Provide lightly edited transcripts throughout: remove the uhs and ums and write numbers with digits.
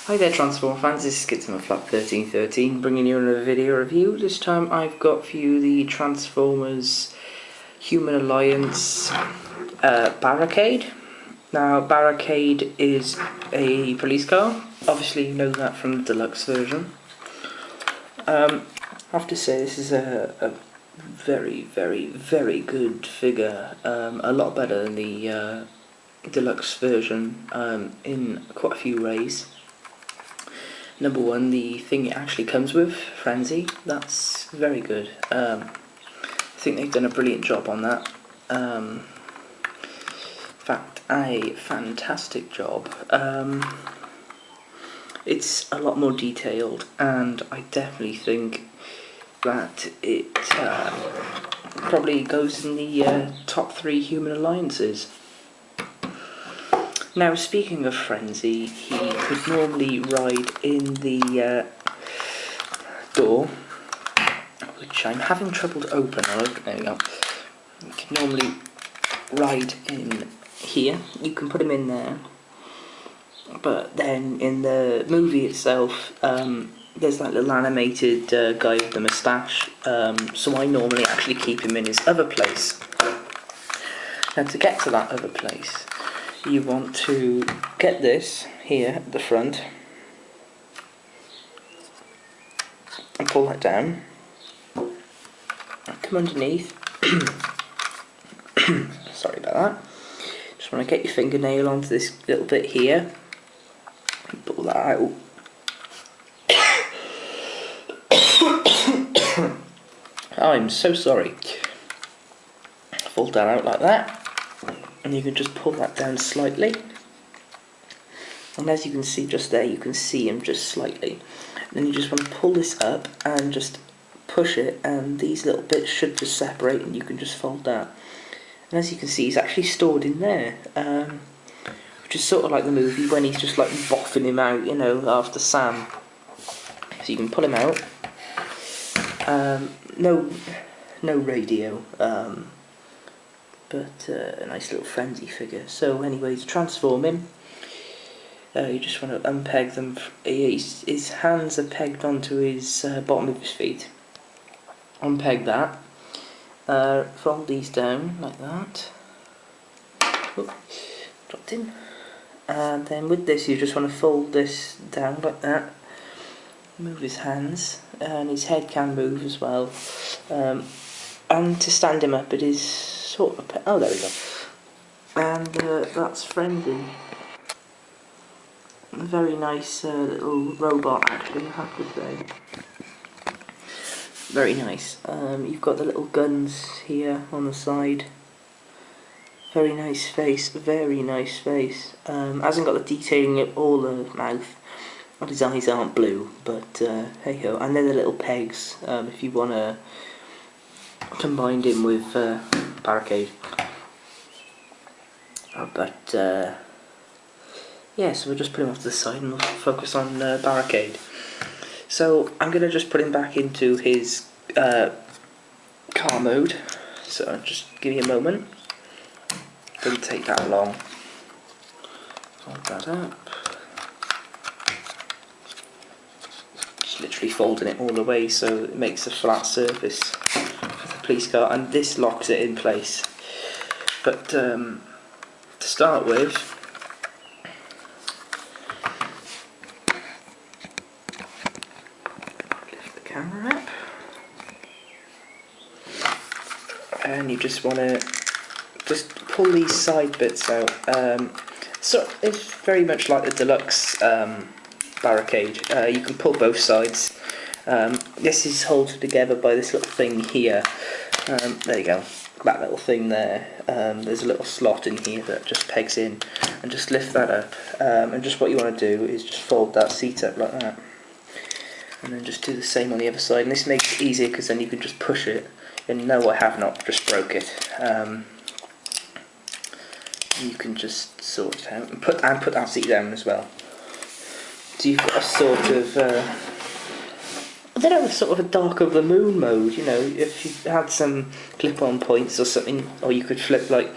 Hi there Transformer fans, this is Skitsmaflap1313 bringing you another video review. This time I've got for you the Transformers Human Alliance Barricade. Now Barricade is a police car, obviously you know that from the deluxe version. I have to say this is a very good figure, a lot better than the deluxe version in quite a few ways. Number one, the thing it actually comes with, Frenzy, that's very good. I think they've done a brilliant job on that. In fact, a fantastic job. It's a lot more detailed, and I definitely think that it probably goes in the top 3 human alliances. Now, speaking of Frenzy, he could normally ride in the door, which I'm having trouble to open. There we go. You can normally ride in here. You can put him in there. But then in the movie itself, there's that little animated guy with the moustache. So I normally actually keep him in his other place. Now, to get to that other place, you want to get this here at the front and pull that down. Come underneath. Sorry about that. Just want to get your fingernail onto this little bit here and pull that out. I'm so sorry. Fold that out like that. And you can just pull that down slightly, and as you can see just there, you can see him just slightly. And then you just want to pull this up and just push it, and these little bits should just separate, and you can just fold that. And as you can see, he's actually stored in there, which is sort of like the movie when he's just like boffing him out, you know, after Sam. So you can pull him out. No radio. But a nice little Frenzy figure. So anyway, to transform him, you just want to unpeg them. His hands are pegged onto his bottom of his feet. Unpeg that. Fold these down like that. Oop, dropped him. And then with this, you just want to fold this down like that. Move his hands, and his head can move as well. And to stand him up, it is sort of... oh, there we go. And that's Frenzy. A very nice little robot, actually, I have to say. Very nice. You've got the little guns here on the side. Very nice face, very nice face. Hasn't got the detailing at all the mouth. Well, his eyes aren't blue, but hey ho. And then the little pegs, if you want to combine him with Barricade. But yeah, so we'll just put him off to the side and we'll focus on Barricade. So I'm going to just put him back into his car mode. So just give me a moment. Doesn't take that long. Fold that up. Just literally folding it all the way so it makes a flat surface for the police car, and this locks it in place. But to start with, lift the camera up, and you just want to just pull these side bits out. So it's very much like the deluxe Barricade. You can pull both sides. This is held together by this little thing here. There you go. That little thing there. There's a little slot in here that just pegs in, and just lift that up. And just what you want to do is just fold that seat up like that, and then just do the same on the other side. And this makes it easier because then you can just push it. And no, I have not just broke it. You can just sort it out and put that seat down as well. So you've got a sort of I don't know, sort of a Dark of the Moon mode, you know, if you had some clip-on points or something, or you could flip like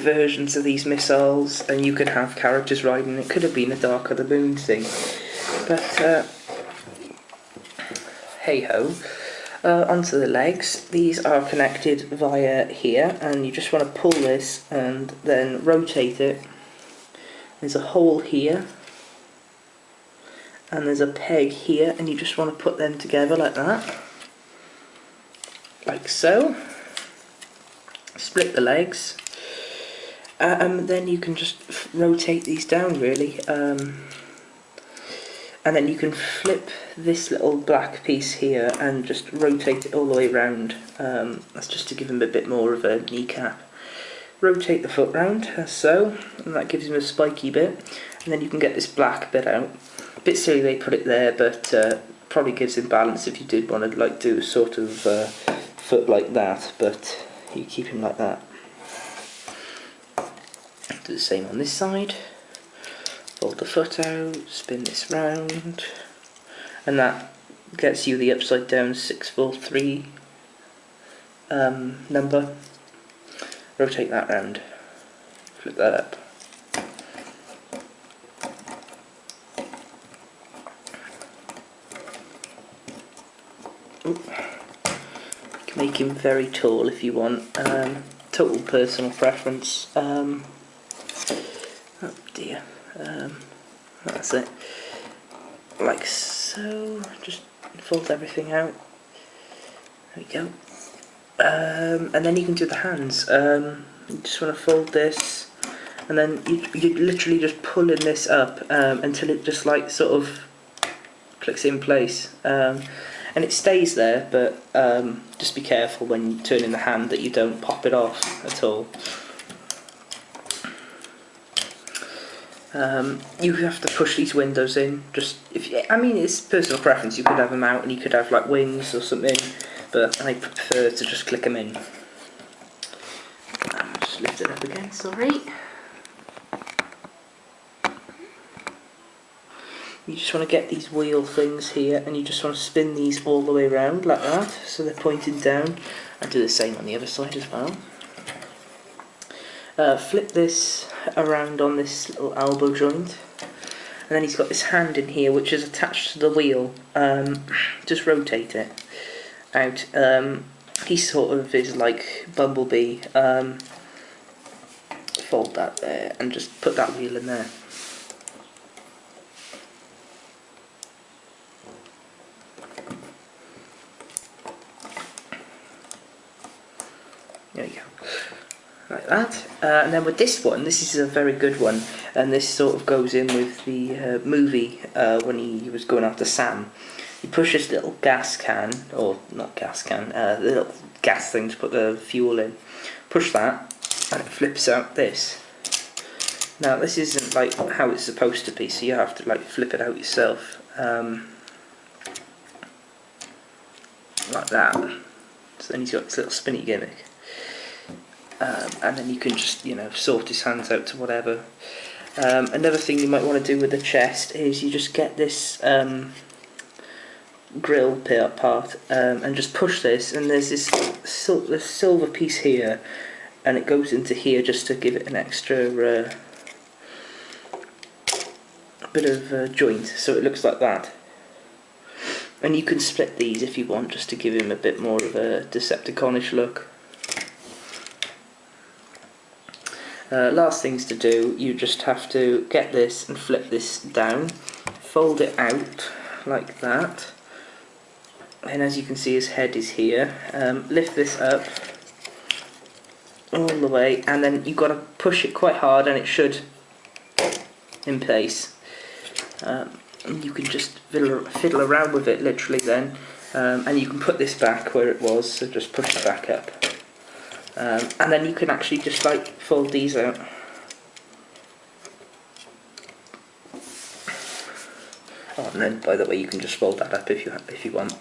versions of these missiles, and you could have characters riding. It could have been a Dark of the Moon thing, but hey ho. Onto the legs. These are connected via here, and you just want to pull this and then rotate it. There's a hole here, and there's a peg here, and you just want to put them together like that, like so. Split the legs, then you can just rotate these down really, and then you can flip this little black piece here and just rotate it all the way round. That's just to give him a bit more of a kneecap. Rotate the foot round, as so, and that gives him a spiky bit, and then you can get this black bit out. A bit silly they put it there, but probably gives him balance if you did want to like do a sort of foot like that, but you keep him like that. Do the same on this side. Fold the foot out, spin this round, and that gets you the upside down 643 number. Rotate that round, flip that up. Ooh. You can make him very tall if you want, total personal preference. Oh dear. That's it. Like so. Just fold everything out. There we go. And then you can do the hands. You just want to fold this, and then you literally just pulling this up until it just like sort of clicks in place. And it stays there, but just be careful when you turn in the hand that you don't pop it off at all. You have to push these windows in. I mean, it's personal preference. You could have them out, and you could have like wings or something, but I prefer to just click them in. Just lift it up again. Sorry. You just want to get these wheel things here, and you just want to spin these all the way around like that, so they're pointing down, and do the same on the other side as well. Flip this around on this little elbow joint, and then he's got this hand in here which is attached to the wheel. Just rotate it out. He sort of is like Bumblebee. Fold that there and just put that wheel in there. There you go. Like that. And then with this one, this is a very good one, and this sort of goes in with the movie when he was going after Sam. You push this little gas can, or not gas can, the little gas thing to put the fuel in. Push that, and it flips out this. Now this isn't like how it's supposed to be, so you have to like flip it out yourself, like that. So then he's got this little spinny gimmick. And then you can just, you know, sort his hands out to whatever. Another thing you might want to do with the chest is you just get this grill part and just push this, and there's this silver piece here, and it goes into here just to give it an extra bit of joint, so it looks like that. And you can split these if you want, just to give him a bit more of a Decepticonish look. Last things to do, you just have to get this and flip this down, fold it out like that, and as you can see his head is here. Lift this up all the way, and then you've got to push it quite hard and it should in place. And you can just fiddle around with it literally then, and you can put this back where it was, so just push it back up. And then you can actually just like fold these out. Oh, and then by the way, you can just fold that up if you want.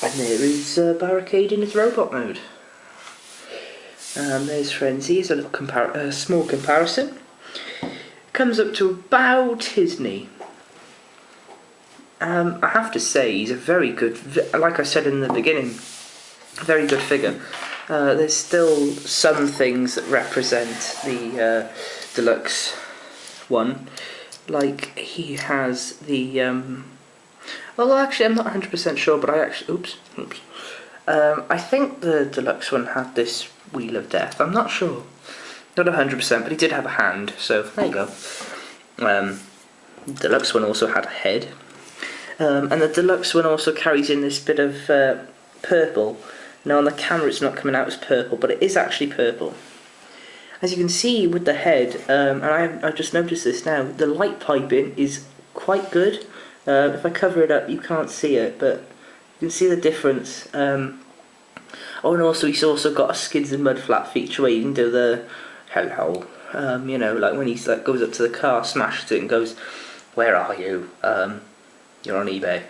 And there is Barricade in its robot mode. There's Frenzy. Here's a little small comparison. Comes up to about his knee. I have to say, he's a very good, like I said in the beginning, a very good figure. There's still some things that represent the deluxe one. Like he has the well, actually I'm not 100% sure, but I actually I think the deluxe one had this Wheel of Death. I'm not sure, not 100%, but he did have a hand, so there you go. The deluxe one also had a head, and the deluxe one also carries in this bit of purple. Now on the camera it's not coming out as purple, but it is actually purple. As you can see with the head, and I just noticed this now, the light piping is quite good. If I cover it up you can't see it, but you can see the difference. Oh, and also he's also got a skids and mud flap feature where you can do the hello, you know, like when he like goes up to the car, smashes it and goes, "Where are you? You're on eBay."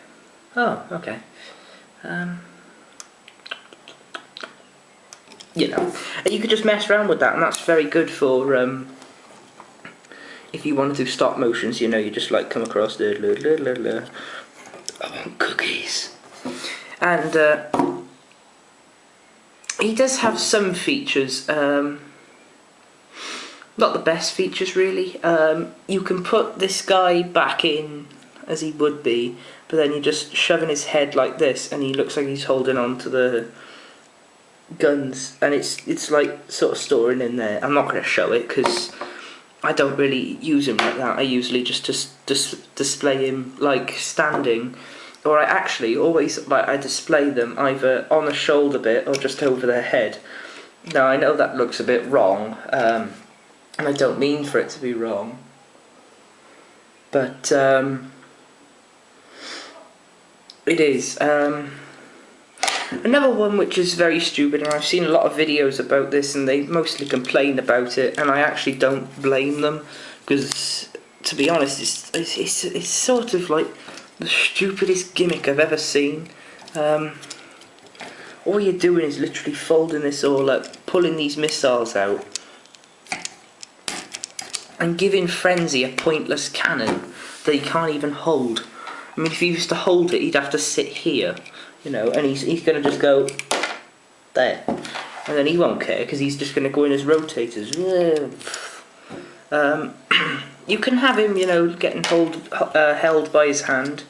Oh, okay. You know, and you could just mess around with that, and that's very good for if you want to do stop motions. You know, you just like come across the cookies, and he does have some features. Not the best features really. You can put this guy back in as he would be, but then you're just shoving his head like this, and he looks like he's holding on to the guns, and it's like sort of storing in there. I'm not going to show it because I don't really use him like that. I usually just display him like standing, or I actually always like I display them either on the shoulder bit or just over their head. Now I know that looks a bit wrong, and I don't mean for it to be wrong, but it is. Another one which is very stupid, and I've seen a lot of videos about this and they mostly complain about it, and I actually don't blame them, because to be honest it's sort of like the stupidest gimmick I've ever seen. All you're doing is literally folding this all up, pulling these missiles out and giving Frenzy a pointless cannon that he can't even hold. I mean, if he used to hold it he'd have to sit here, you know, and he's going to just go there, and then he won't care because he's just going to go in as rotators. You can have him, you know, getting held by his hand.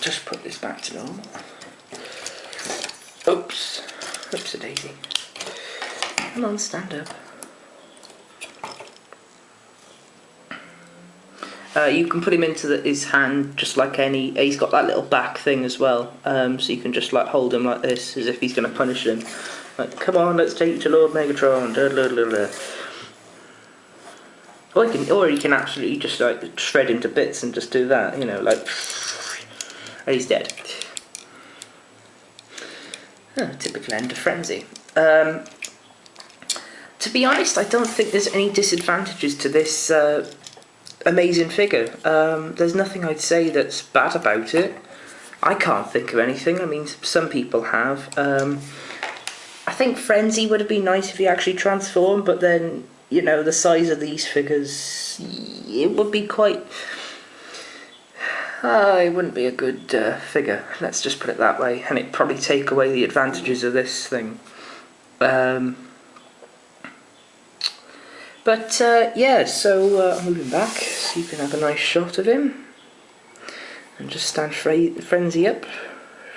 Just put this back to normal. Oops, oops a daisy. Come on, stand up. You can put him into his hand just like any. He's got that little back thing as well, so you can just like hold him like this as if he's going to punish him. Like, come on, let's take you to Lord Megatron. Or you can absolutely just like shred him to bits and just do that. You know, like, and he's dead. Oh, typical end of Frenzy. To be honest, I don't think there's any disadvantages to this amazing figure. There's nothing I'd say that's bad about it. I can't think of anything. I mean, some people have. I think Frenzy would have been nice if he actually transformed, but then, you know, the size of these figures, it would be quite... it wouldn't be a good figure, let's just put it that way, and it'd probably take away the advantages of this thing. But yeah, so moving back so you can have a nice shot of him, and just stand Frenzy up.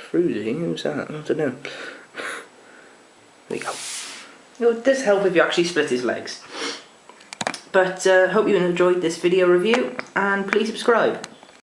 Fruity, who's that? I don't know. There you go. It does help if you actually split his legs. But hope you enjoyed this video review, and please subscribe.